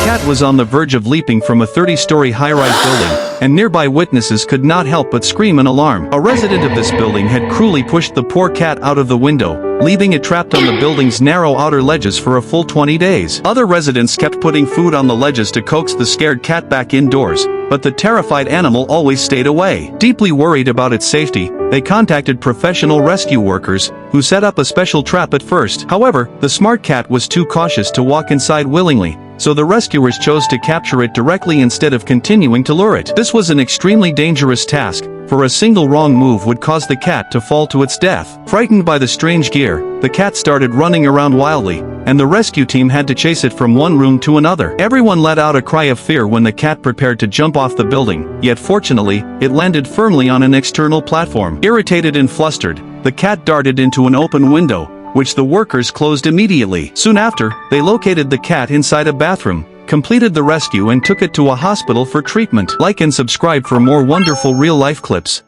cat was on the verge of leaping from a 30-story high-rise building, and nearby witnesses could not help but scream in alarm. A resident of this building had cruelly pushed the poor cat out of the window, leaving it trapped on the building's narrow outer ledges for a full 20 days. Other residents kept putting food on the ledges to coax the scared cat back indoors, but the terrified animal always stayed away. Deeply worried about its safety, they contacted professional rescue workers, who set up a special trap at first. However, the smart cat was too cautious to walk inside willingly, so the rescuers chose to capture it directly instead of continuing to lure it. This was an extremely dangerous task, for a single wrong move would cause the cat to fall to its death. Frightened by the strange gear, the cat started running around wildly, and the rescue team had to chase it from one room to another. Everyone let out a cry of fear when the cat prepared to jump off the building, yet fortunately, it landed firmly on an external platform. Irritated and flustered, the cat darted into an open window, which the workers closed immediately. Soon after, they located the cat inside a bathroom, completed the rescue and took it to a hospital for treatment. Like and subscribe for more wonderful real-life clips.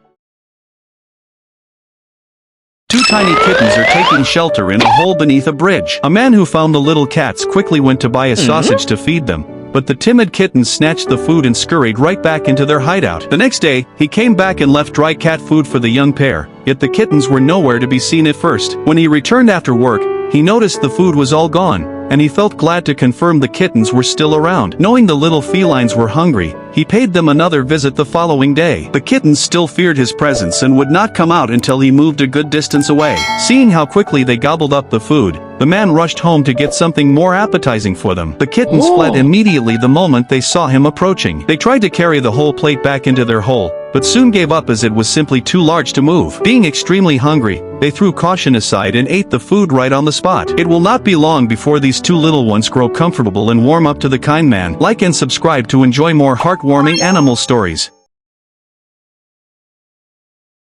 Two tiny kittens are taking shelter in a hole beneath a bridge. A man who found the little cats quickly went to buy a sausage to feed them, but the timid kittens snatched the food and scurried right back into their hideout. The next day, he came back and left dry cat food for the young pair, yet the kittens were nowhere to be seen at first. When he returned after work, he noticed the food was all gone, and he felt glad to confirm the kittens were still around. Knowing the little felines were hungry, he paid them another visit the following day. The kittens still feared his presence and would not come out until he moved a good distance away. Seeing how quickly they gobbled up the food, the man rushed home to get something more appetizing for them. The kittens fled immediately the moment they saw him approaching. They tried to carry the whole plate back into their hole, but soon gave up as it was simply too large to move. Being extremely hungry, they threw caution aside and ate the food right on the spot. It will not be long before these two little ones grow comfortable and warm up to the kind man. Like and subscribe to enjoy more heartwarming animal stories.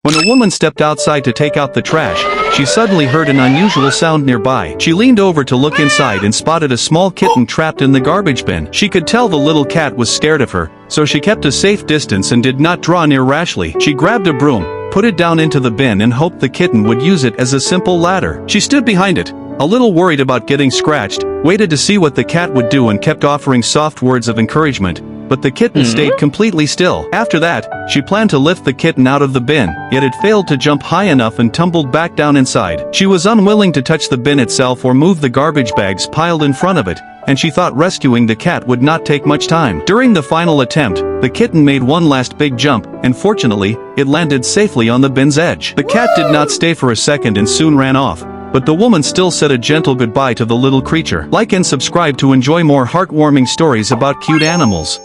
When a woman stepped outside to take out the trash, she suddenly heard an unusual sound nearby. She leaned over to look inside and spotted a small kitten trapped in the garbage bin. She could tell the little cat was scared of her, so she kept a safe distance and did not draw near rashly. She grabbed a broom, put it down into the bin and hoped the kitten would use it as a simple ladder. She stood behind it, a little worried about getting scratched, waited to see what the cat would do and kept offering soft words of encouragement, but the kitten stayed completely still. After that, she planned to lift the kitten out of the bin, yet it failed to jump high enough and tumbled back down inside. She was unwilling to touch the bin itself or move the garbage bags piled in front of it, and she thought rescuing the cat would not take much time. During the final attempt, the kitten made one last big jump, and fortunately, it landed safely on the bin's edge. The cat did not stay for a second and soon ran off, but the woman still said a gentle goodbye to the little creature. Like and subscribe to enjoy more heartwarming stories about cute animals.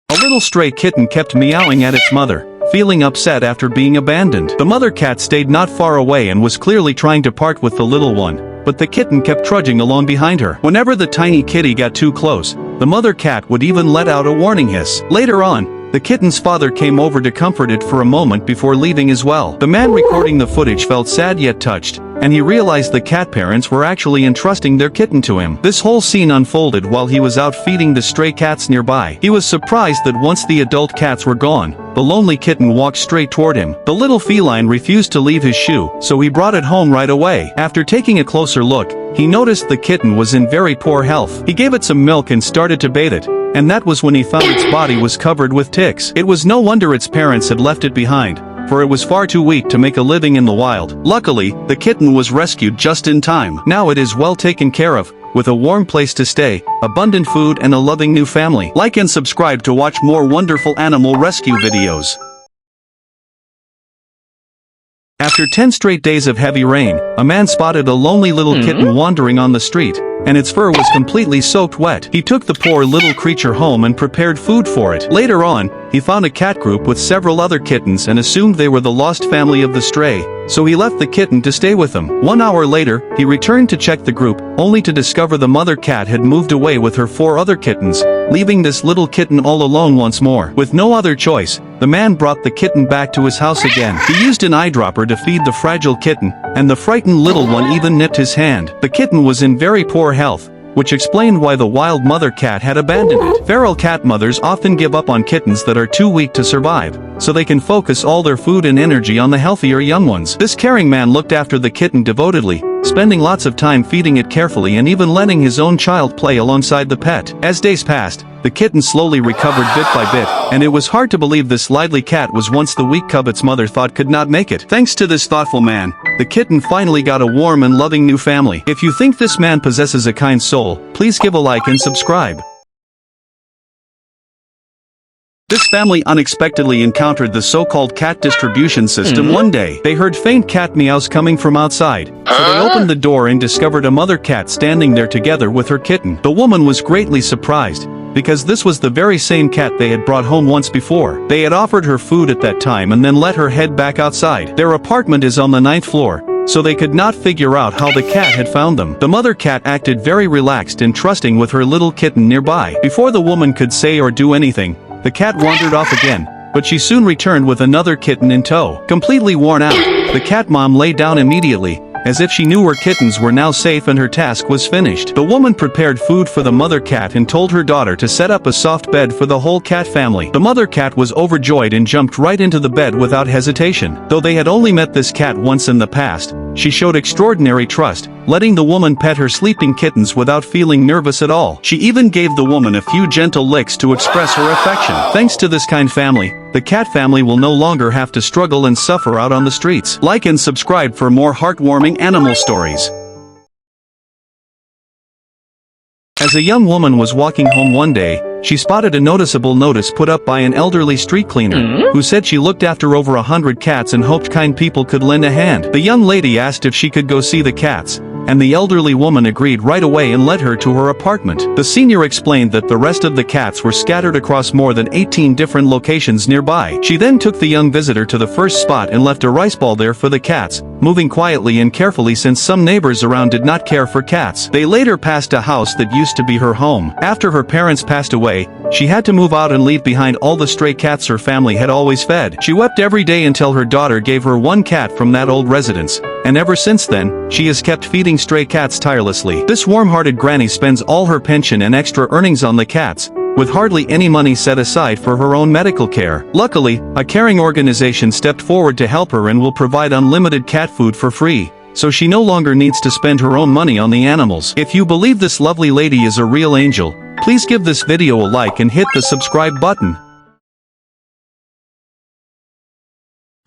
A little stray kitten kept meowing at its mother, feeling upset after being abandoned. The mother cat stayed not far away and was clearly trying to part with the little one, but the kitten kept trudging along behind her. Whenever the tiny kitty got too close, the mother cat would even let out a warning hiss. Later on, the kitten's father came over to comfort it for a moment before leaving as well. The man recording the footage felt sad yet touched, and he realized the cat parents were actually entrusting their kitten to him. This whole scene unfolded while he was out feeding the stray cats nearby. He was surprised that once the adult cats were gone, the lonely kitten walked straight toward him. The little feline refused to leave his shoe, so he brought it home right away. After taking a closer look, he noticed the kitten was in very poor health. He gave it some milk and started to bathe it, and that was when he found its body was covered with ticks. It was no wonder its parents had left it behind, for it was far too weak to make a living in the wild. Luckily, the kitten was rescued just in time. Now it is well taken care of, with a warm place to stay, abundant food and a loving new family. Like and subscribe to watch more wonderful animal rescue videos. After 10 straight days of heavy rain, a man spotted a lonely little kitten wandering on the street, and its fur was completely soaked wet. He took the poor little creature home and prepared food for it. Later on, he found a cat group with several other kittens and assumed they were the lost family of the stray, so he left the kitten to stay with them. 1 hour later, he returned to check the group, only to discover the mother cat had moved away with her 4 other kittens, leaving this little kitten all alone once more. With no other choice, the man brought the kitten back to his house again. He used an eyedropper to feed the fragile kitten, and the frightened little one even nipped his hand. The kitten was in very poor health, which explained why the wild mother cat had abandoned it. Feral cat mothers often give up on kittens that are too weak to survive, so they can focus all their food and energy on the healthier young ones. This caring man looked after the kitten devotedly, spending lots of time feeding it carefully and even letting his own child play alongside the pet. As days passed, the kitten slowly recovered bit by bit, and it was hard to believe this lively cat was once the weak cub its mother thought could not make it. Thanks to this thoughtful man, the kitten finally got a warm and loving new family. If you think this man possesses a kind soul, please give a like and subscribe. This family unexpectedly encountered the so-called cat distribution system one day. They heard faint cat meows coming from outside, so they opened the door and discovered a mother cat standing there together with her kitten. The woman was greatly surprised, because this was the very same cat they had brought home once before. They had offered her food at that time and then let her head back outside. Their apartment is on the 9th floor, so they could not figure out how the cat had found them. The mother cat acted very relaxed and trusting with her little kitten nearby. Before the woman could say or do anything, the cat wandered off again, but she soon returned with another kitten in tow. Completely worn out, the cat mom lay down immediately, as if she knew her kittens were now safe and her task was finished. The woman prepared food for the mother cat and told her daughter to set up a soft bed for the whole cat family. The mother cat was overjoyed and jumped right into the bed without hesitation. Though they had only met this cat once in the past, she showed extraordinary trust, letting the woman pet her sleeping kittens without feeling nervous at all. She even gave the woman a few gentle licks to express her affection. Thanks to this kind family, the cat family will no longer have to struggle and suffer out on the streets. Like and subscribe for more heartwarming animal stories. As a young woman was walking home one day, she spotted a noticeable notice put up by an elderly street cleaner, who said she looked after over 100 cats and hoped kind people could lend a hand. The young lady asked if she could go see the cats, and the elderly woman agreed right away and led her to her apartment. The senior explained that the rest of the cats were scattered across more than 18 different locations nearby. She then took the young visitor to the first spot and left a rice ball there for the cats, moving quietly and carefully since some neighbors around did not care for cats. They later passed a house that used to be her home. After her parents passed away, she had to move out and leave behind all the stray cats her family had always fed. She wept every day until her daughter gave her one cat from that old residence, and ever since then, she has kept feeding stray cats tirelessly. This warm-hearted granny spends all her pension and extra earnings on the cats, with hardly any money set aside for her own medical care. Luckily, a caring organization stepped forward to help her and will provide unlimited cat food for free, so she no longer needs to spend her own money on the animals. If you believe this lovely lady is a real angel, please give this video a like and hit the subscribe button.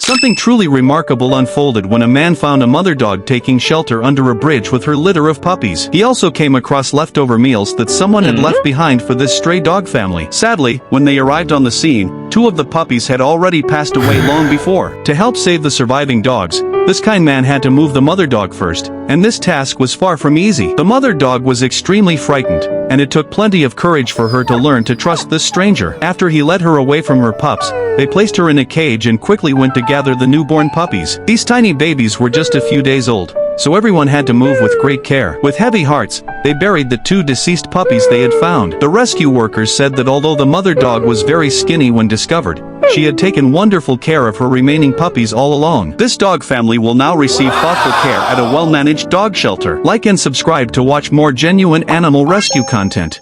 Something truly remarkable unfolded when a man found a mother dog taking shelter under a bridge with her litter of puppies. He also came across leftover meals that someone had left behind for this stray dog family. Sadly, when they arrived on the scene, 2 of the puppies had already passed away long before. To help save the surviving dogs, this kind man had to move the mother dog first, and this task was far from easy. The mother dog was extremely frightened, and it took plenty of courage for her to learn to trust this stranger. After he led her away from her pups, they placed her in a cage and quickly went to gather the newborn puppies. These tiny babies were just a few days old, so everyone had to move with great care. With heavy hearts, they buried the 2 deceased puppies they had found. The rescue workers said that although the mother dog was very skinny when discovered, she had taken wonderful care of her remaining puppies all along. This dog family will now receive thoughtful care at a well-managed dog shelter. Like and subscribe to watch more genuine animal rescue content.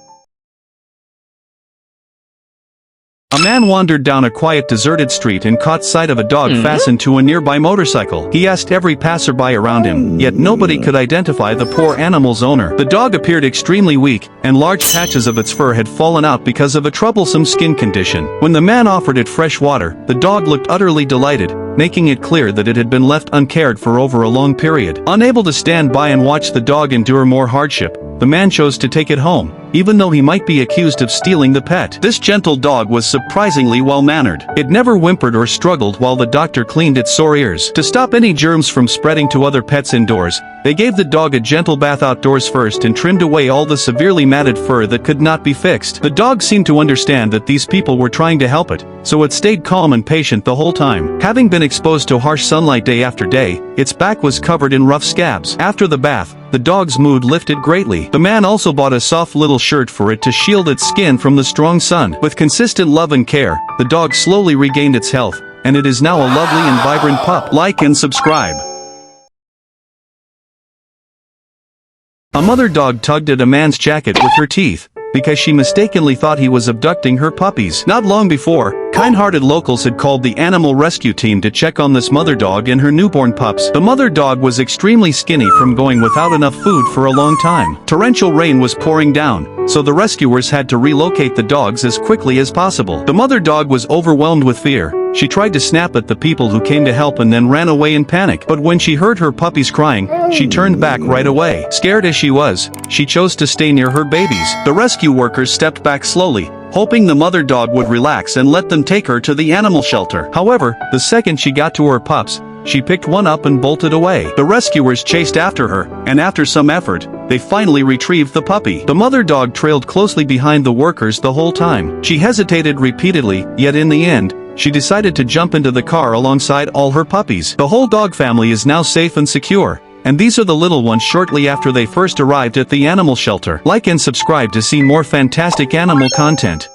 A man wandered down a quiet deserted street and caught sight of a dog fastened to a nearby motorcycle. He asked every passerby around him, yet nobody could identify the poor animal's owner. The dog appeared extremely weak, and large patches of its fur had fallen out because of a troublesome skin condition. When the man offered it fresh water, the dog looked utterly delighted, making it clear that it had been left uncared for over a long period. Unable to stand by and watch the dog endure more hardship, the man chose to take it home, even though he might be accused of stealing the pet. This gentle dog was surprisingly well-mannered. It never whimpered or struggled while the doctor cleaned its sore ears. To stop any germs from spreading to other pets indoors, they gave the dog a gentle bath outdoors first and trimmed away all the severely matted fur that could not be fixed. The dog seemed to understand that these people were trying to help it, so it stayed calm and patient the whole time. Having been exposed to harsh sunlight day after day, its back was covered in rough scabs. After the bath, the dog's mood lifted greatly. The man also bought a soft little shirt for it to shield its skin from the strong sun. With consistent love and care, the dog slowly regained its health, and it is now a lovely and vibrant pup. Like and subscribe. A mother dog tugged at a man's jacket with her teeth, because she mistakenly thought he was abducting her puppies. Not long before, kind-hearted locals had called the animal rescue team to check on this mother dog and her newborn pups. The mother dog was extremely skinny from going without enough food for a long time. Torrential rain was pouring down, so the rescuers had to relocate the dogs as quickly as possible. The mother dog was overwhelmed with fear. She tried to snap at the people who came to help and then ran away in panic. But when she heard her puppies crying, she turned back right away. Scared as she was, she chose to stay near her babies. The rescue workers stepped back slowly, hoping the mother dog would relax and let them take her to the animal shelter. However, the second she got to her pups, she picked one up and bolted away. The rescuers chased after her, and after some effort, they finally retrieved the puppy. The mother dog trailed closely behind the workers the whole time. She hesitated repeatedly, yet in the end, she decided to jump into the car alongside all her puppies. The whole dog family is now safe and secure, and these are the little ones shortly after they first arrived at the animal shelter. Like and subscribe to see more fantastic animal content.